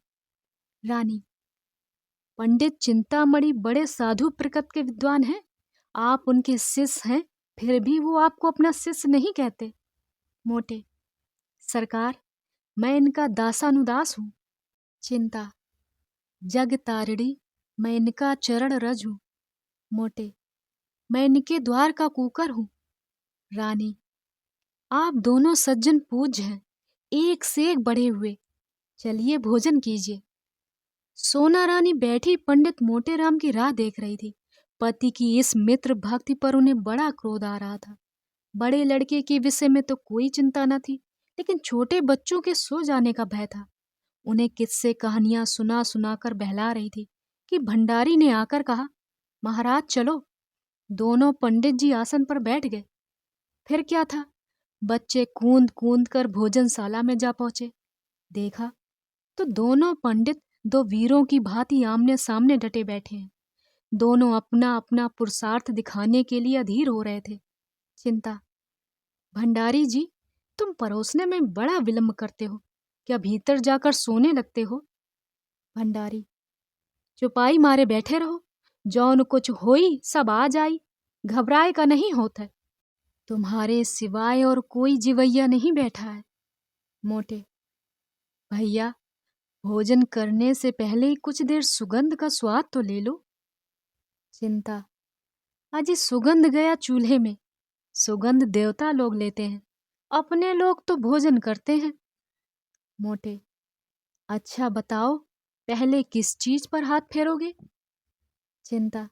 रानी, पंडित चिंतामणि बड़े साधु प्रकृति के विद्वान हैं। आप उनके शिष्य हैं, फिर भी वो आपको अपना शिष्य नहीं कहते। मोटे, सरकार, मैं इनका दासानुदास हूँ। चिंता, जग तारिणी, मैं इनका चरण रज हूँ। मोटे, मैं इनके द्वार का कुकर हूँ। रानी, आप दोनों सज्जन पूज्य हैं, एक से एक बढ़े हुए। चलिए भोजन कीजिए। सोना रानी बैठी पंडित मोटेराम की राह देख रही थी। पति की इस मित्र भक्ति पर उन्हें बड़ा क्रोध आ रहा था। बड़े लड़के के विषय में तो कोई चिंता न थी, लेकिन छोटे बच्चों के सो जाने का भय था। उन्हें किस्से कहानियां सुना सुनाकर बहला रही थी कि भंडारी ने आकर कहा, महाराज चलो। दोनों पंडित जी आसन पर बैठ गए। फिर क्या था, बच्चे कूंद कूंद कर भोजनशाला में जा पहुंचे। देखा तो दोनों पंडित दो वीरों की भांति आमने सामने डटे बैठे हैं। दोनों अपना अपना पुरुषार्थ दिखाने के लिए अधीर हो रहे थे। चिंता, भंडारी जी, तुम परोसने में बड़ा विलंब करते हो, क्या भीतर जाकर सोने लगते हो? भंडारी, चुपाई मारे बैठे रहो, जौन कुछ होई सब आ जाई, घबराए का नहीं होता है। तुम्हारे सिवाय और कोई जिवैया नहीं बैठा है। मोटे, भैया, भोजन करने से पहले कुछ देर सुगंध का स्वाद तो ले लो। चिंता, अजी सुगंध गया चूल्हे में। सुगंध देवता लोग लेते हैं, अपने लोग तो भोजन करते हैं। मोटे, अच्छा बताओ, पहले किस चीज पर हाथ फेरोगे? चिंता,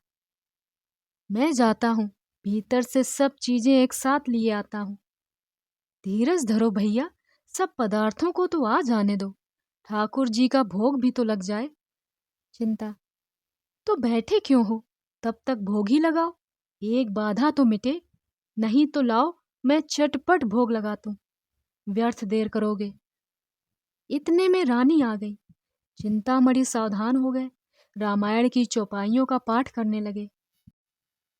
मैं जाता हूँ, भीतर से सब चीजें एक साथ लिए आता हूँ। धीरज धरो भैया, सब पदार्थों को तो आ जाने दो, ठाकुर जी का भोग भी तो लग जाए। चिंता, तो बैठे क्यों हो, तब तक भोग ही लगाओ, एक बाधा तो मिटे। नहीं तो लाओ, मैं चटपट भोग लगाता हूँ, व्यर्थ देर करोगे। इतने में रानी आ गई। चिंतामणि सावधान हो गए, रामायण की चौपाइयों का पाठ करने लगे।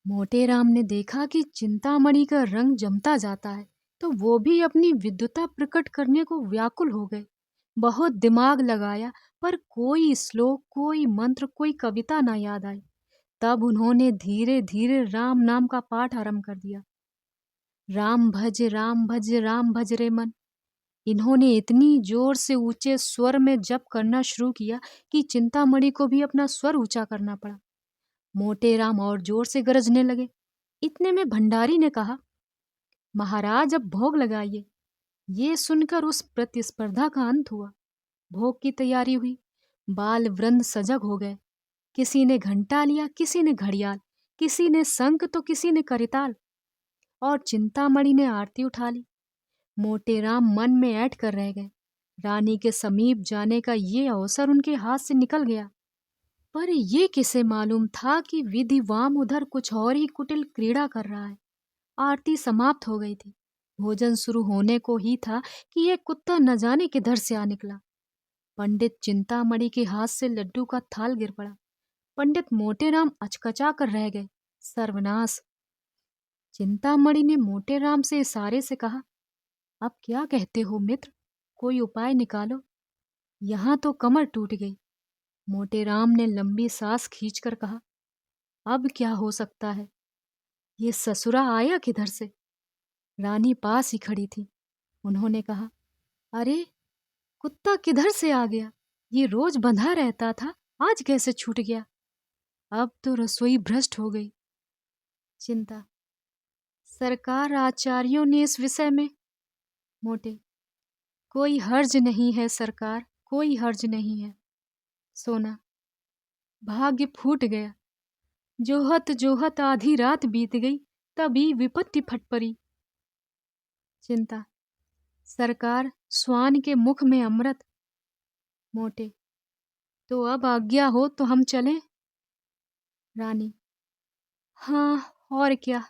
मोटेराम ने देखा कि चिंतामणि का रंग जमता जाता है, तो वो भी अपनी विद्वता प्रकट करने को व्याकुल हो गए। बहुत दिमाग लगाया, पर कोई श्लोक, कोई मंत्र, कोई कविता ना याद आई। तब उन्होंने धीरे धीरे राम नाम का पाठ आरंभ कर दिया। राम भज राम भज राम भज रे मन। इन्होंने इतनी जोर से ऊंचे स्वर में जप करना शुरू किया कि चिंतामणि को भी अपना स्वर ऊंचा करना पड़ा। मोटेराम और जोर से गरजने लगे। इतने में भंडारी ने कहा, महाराज अब भोग लगाइए। ये सुनकर उस प्रतिस्पर्धा का अंत हुआ। भोग की तैयारी हुई। बाल वृंद सजग हो गए। किसी ने घंटा लिया, किसी ने घड़ियाल, किसी ने शंख तो किसी ने करिताल, और चिंतामणि ने आरती उठा ली। मोटेराम मन में ऐठ कर रह गए, रानी के समीप जाने का ये अवसर उनके हाथ से निकल गया। पर ये किसे मालूम था कि विधिवाम उधर कुछ और ही कुटिल क्रीड़ा कर रहा है। आरती समाप्त हो गई थी। भोजन शुरू होने को ही था कि ये कुत्ता न जाने किधर से आ निकला। पंडित चिंतामणि के हाथ से लड्डू का थाल गिर पड़ा। पंडित मोटेराम अचकचा कर रह गए। सर्वनाश! चिंतामणि ने मोटेराम से इशारे से कहा, अब क्या कहते हो मित्र? कोई उपाय निकालो। यहाँ तो कमर टूट गई। मोटेराम ने लंबी सांस खींचकर कहा, अब क्या हो सकता है? ये ससुरा आया किधर से? रानी पास ही खड़ी थी। उन्होंने कहा, अरे कुत्ता किधर से आ गया? ये रोज बंधा रहता था, आज कैसे छूट गया? अब तो रसोई भ्रष्ट हो गई। चिंता, सरकार आचार्यों ने इस विषय में। मोटे, कोई हर्ज नहीं है सरकार, कोई हर्ज नहीं है। सोना, भाग्य फूट गया। जोहत जोहत आधी रात बीत गई, तभी विपत्ति फट पड़ी। चिंता, सरकार स्वान के मुख में अमृत। मोटे, तो अब आज्ञा हो तो हम चलें? रानी, हाँ और क्या।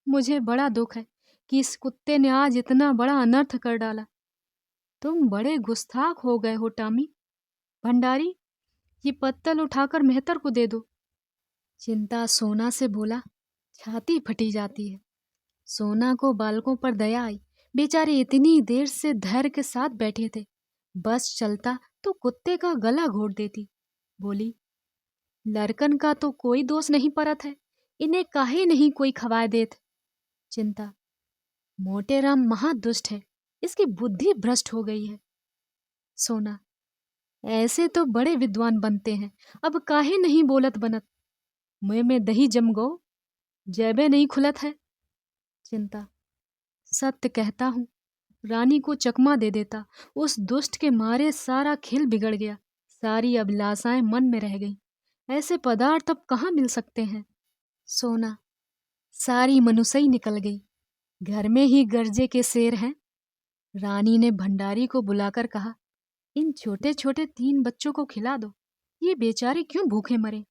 मुझे बड़ा दुख है कि इस कुत्ते ने आज इतना बड़ा अनर्थ कर डाला। तुम बड़े गुस्ताख हो गए हो टामी। भंडारी, ये पत्तल उठाकर मेहतर को दे दो। चिंता सोना से बोला, छाती फटी जाती है। सोना को बालकों पर दया आई। बेचारे इतनी देर से धैर्य के साथ बैठे थे। बस चलता तो कुत्ते का गला घोट देती। बोली, लड़कन का तो कोई दोष नहीं परत है, इन्हें काहे नहीं कोई खवाए देत। चिंता, मोटेराम महादुष्ट है, इसकी बुद्धि भ्रष्ट हो गई है। सोना, ऐसे तो बड़े विद्वान बनते हैं, अब काहे नहीं बोलत बनत। मुँह में दही जम गो, जैबे नहीं खुलत है। चिंता, सत्य कहता हूँ, रानी को चकमा दे देता। उस दुष्ट के मारे सारा खेल बिगड़ गया, सारी अभिलाषाएं मन में रह गईं। ऐसे पदार्थ अब कहाँ मिल सकते हैं। सोना, सारी मनुष्यई निकल गई, घर में ही गर्जे के शेर हैं। रानी ने भंडारी को बुलाकर कहा, इन छोटे छोटे 3 बच्चों को खिला दो, ये बेचारे क्यों भूखे मरे।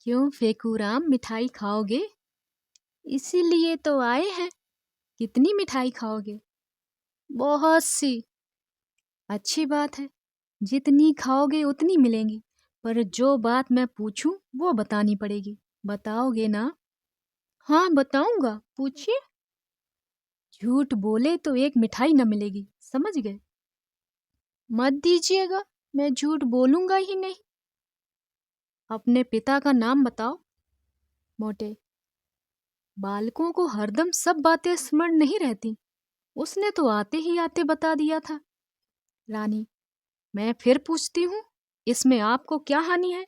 क्यों फेकूराम, मिठाई खाओगे? इसीलिए तो आए हैं। कितनी मिठाई खाओगे? बहुत सी। अच्छी बात है, जितनी खाओगे उतनी मिलेंगी, पर जो बात मैं पूछूं वो बतानी पड़ेगी। बताओगे ना? हाँ बताऊंगा, पूछिए। झूठ बोले तो एक मिठाई न मिलेगी, समझ गए? मत दीजिएगा, मैं झूठ बोलूंगा ही नहीं। अपने पिता का नाम बताओ। मोटे, बालकों को हरदम सब बातें स्मरण नहीं रहती, उसने तो आते ही आते बता दिया था। रानी, मैं फिर पूछती हूँ, इसमें आपको क्या हानि है?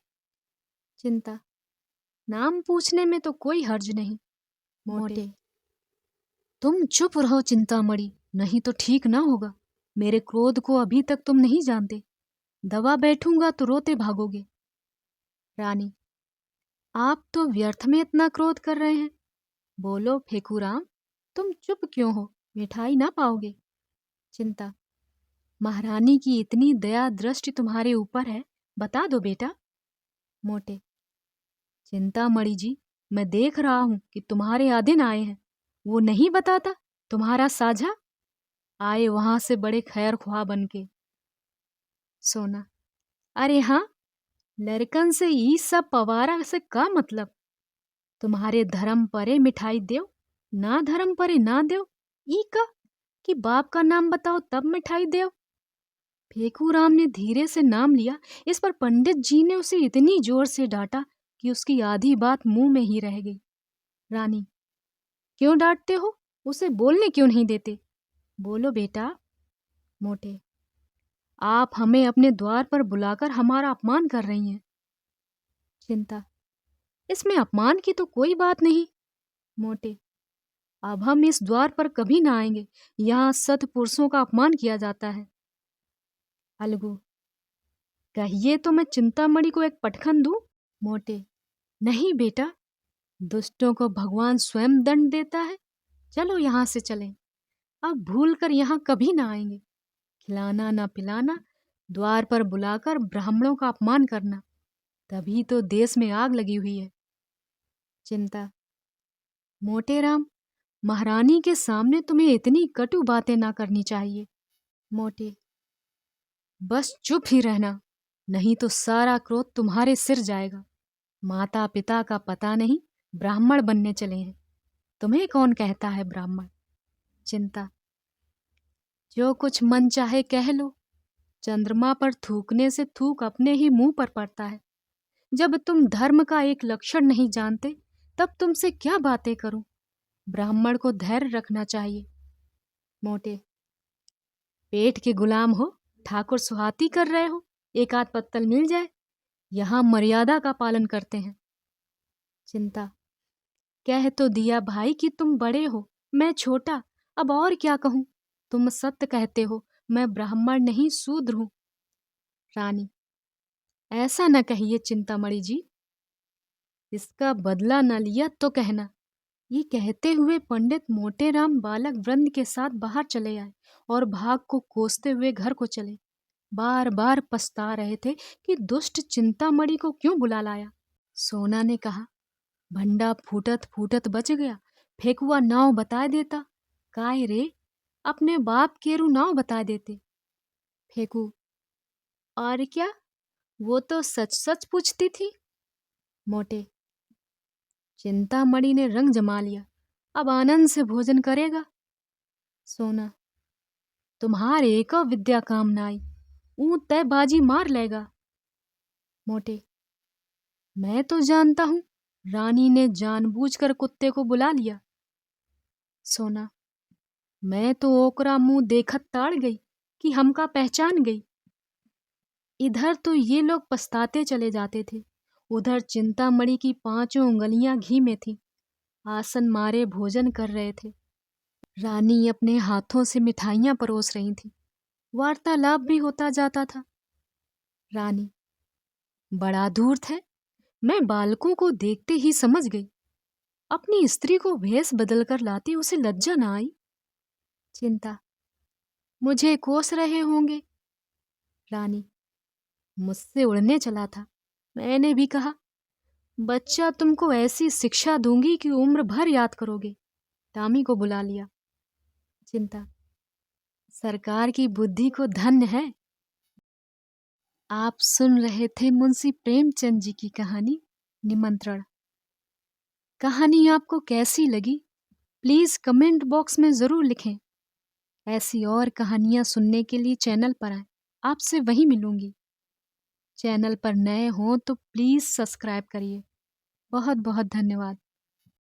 चिंता, नाम पूछने में तो कोई हर्ज नहीं। मोटे, तुम चुप रहो चिंतामणि, नहीं तो ठीक ना होगा। मेरे क्रोध को अभी तक तुम नहीं जानते, दबा बैठूंगा तो रोते भागोगे। रानी, आप तो व्यर्थ में इतना क्रोध कर रहे हैं। बोलो फेकूराम, तुम चुप क्यों हो? मिठाई ना पाओगे। चिंता, महारानी की इतनी दया दृष्टि तुम्हारे ऊपर है, बता दो बेटा। मोटे, चिंतामणि जी, मैं देख रहा हूं कि तुम्हारे आधीन आए हैं, वो नहीं बताता तुम्हारा साझा आए वहां से बड़े खैर ख्वाह बन के। सोना, अरे हाँ, लड़कन से ई सब पवारा से का मतलब? तुम्हारे धर्म परे मिठाई देव, ना धर्म परे ना देव। ई का कि बाप का नाम बताओ तब मिठाई देव। फेकूराम ने धीरे से नाम लिया। इस पर पंडित जी ने उसे इतनी जोर से डांटा कि उसकी आधी बात मुंह में ही रह गई। रानी, क्यों डांटते हो? उसे बोलने क्यों नहीं देते? बोलो बेटा। मोटे, आप हमें अपने द्वार पर बुलाकर हमारा अपमान कर रही हैं। चिंता, इसमें अपमान की तो कोई बात नहीं। मोटे, अब हम इस द्वार पर कभी ना आएंगे, यहाँ सत्पुरुषों का अपमान किया जाता है। अलगू, कहिए तो मैं चिंतामणि को एक पटखन दूं? मोटे, नहीं बेटा, दुष्टों को भगवान स्वयं दंड देता है। चलो यहाँ से चलें, अब भूल कर यहाँ कभी ना आएंगे। खिलाना ना पिलाना, द्वार पर बुलाकर ब्राह्मणों का अपमान करना, तभी तो देश में आग लगी हुई है। चिंता। मोटेराम, महारानी के सामने तुम्हें इतनी कटु बातें ना करनी चाहिए। मोटे। बस चुप ही रहना, नहीं तो सारा क्रोध तुम्हारे सिर जाएगा। माता पिता का पता नहीं, ब्राह्मण बनने चले हैं। तुम्हें कौन कहता है ब्राह्मण? चिंता। जो कुछ मन चाहे कह लो, चंद्रमा पर थूकने से थूक अपने ही मुंह पर पड़ता है। जब तुम धर्म का एक लक्षण नहीं जानते, तब तुमसे क्या बातें करूं? ब्राह्मण को धैर्य रखना चाहिए। मोटे। पेट के गुलाम हो, ठाकुर सुहाती कर रहे हो, एक आध पत्तल मिल जाए। यहां मर्यादा का पालन करते हैं। चिंता। कह तो दिया भाई कि तुम बड़े हो, मैं छोटा, अब और क्या कहूं? तुम सत्य कहते हो, मैं ब्राह्मण नहीं शूद्र हूं। रानी। ऐसा न कहिए चिंतामणि जी, इसका बदला न लिया तो कहना। ये कहते हुए पंडित मोटेराम बालक वृंद के साथ बाहर चले आए और भाग को कोसते हुए घर को चले। बार बार पछता रहे थे कि दुष्ट चिंतामणि को क्यों बुला लाया। सोना ने कहा, भंडा फूटत फूटत बच गया, फेकुआ नाव बता देता। काय रे, अपने बाप केरू नाव बता देते। फेकू। और क्या, वो तो सच सच पूछती थी। मोटे। चिंतामणि ने रंग जमा लिया, अब आनंद से भोजन करेगा। सोना। तुम्हारे को विद्या काम न आई, ऊं तय बाजी मार लेगा। मोटे। मैं तो जानता हूं, रानी ने जानबूझकर कुत्ते को बुला लिया। सोना। मैं तो ओकरा मुंह देखत ताड़ गई कि हमका पहचान गई। इधर तो ये लोग पछताते चले जाते थे, उधर चिंतामणि की 5 उंगलियां घी में थी, आसन मारे भोजन कर रहे थे। रानी अपने हाथों से मिठाइयां परोस रही थी, वार्तालाप भी होता जाता था। रानी। बड़ा धूर्त है, मैं बालकों को देखते ही समझ गई। अपनी स्त्री को भेष बदलकर लाती उसे लज्जा ना आई। चिंता। मुझे कोस रहे होंगे। रानी। मुझसे उड़ने चला था, मैंने भी कहा, बच्चा तुमको ऐसी शिक्षा दूंगी कि उम्र भर याद करोगे। टामी को बुला लिया। चिंता। सरकार की बुद्धि को धन्य है। आप सुन रहे थे मुंशी प्रेमचंद जी की कहानी निमंत्रण। कहानी आपको कैसी लगी, प्लीज कमेंट बॉक्स में जरूर लिखें। ऐसी और कहानियां सुनने के लिए चैनल पर आएं, आपसे वहीं मिलूंगी। चैनल पर नए हों तो प्लीज सब्सक्राइब करिए। बहुत बहुत धन्यवाद।